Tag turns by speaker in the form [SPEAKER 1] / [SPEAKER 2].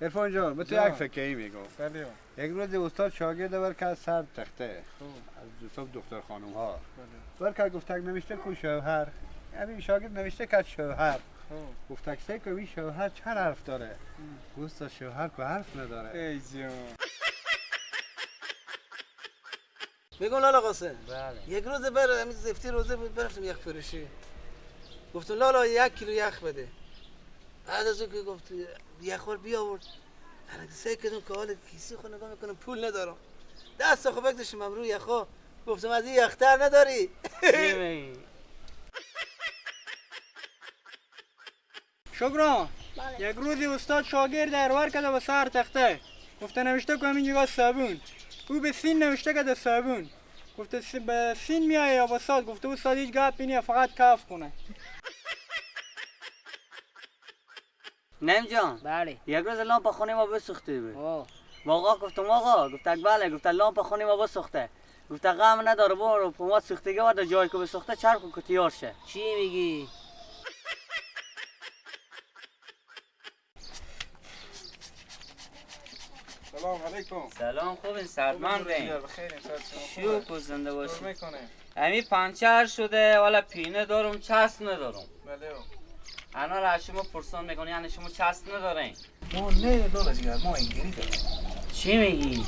[SPEAKER 1] عرفان جان به تو یک فکری میگم.
[SPEAKER 2] بله.
[SPEAKER 1] یک روز استاد شاگرد ور که سر تخته از دوستان دختر خانم ها ور که گفتک نوشته کو شوهر، یعنی شاگرد نوشته که شوهر گفتک سه که شوهر چند حرف داره؟ گفت شوهر که حرف نداره.
[SPEAKER 2] ای جان
[SPEAKER 3] بگو لالا قاسم.
[SPEAKER 1] بله.
[SPEAKER 3] یک روز همین زفتی روزه بود برفتم یخ فروشی. گفتم لالا 1 کیلو یخ بده. بعد از اون که گفت یخور بیاورد. انا سعی کردم که حال کیسی خود نگاه میکنم پول ندارم. دست خو بکشم روی یخا. گفتم از این یختر نداری؟
[SPEAKER 4] شکران یک روزی استاد شاگرد ارور کرده به سر تخته گفته نوشته که همینجا صابون. او به سین نوشته که صابون. گفته به سین میایه یا به ساد؟ گفته استاد هیچ گپ نیه فقط کف کنه.
[SPEAKER 5] نیم جان
[SPEAKER 4] بله.
[SPEAKER 5] یک روز لامپ خونه ما بسوخته بود. آقا گفتم آقا گفت بله گفت لامپ خونه ما بسوخته. گفت غم نداره برو ما سوختگی ورده جایی که بسوخته چرخ کن که تیار شه.
[SPEAKER 4] چی میگی؟
[SPEAKER 2] سلام علیکم.
[SPEAKER 5] سلام خوبین سرمند بین.
[SPEAKER 2] بخیر انشالله.
[SPEAKER 5] شو زنده باشی.
[SPEAKER 2] میکنه.
[SPEAKER 5] امی پنچر شده والا پینه دارم چسب ندارم.
[SPEAKER 2] بله.
[SPEAKER 5] انا را شما پرسان میکنی یعنی شما چسب ندارین؟
[SPEAKER 2] ما نه لالا جگر ما انگلی داریم.
[SPEAKER 5] چی میگی؟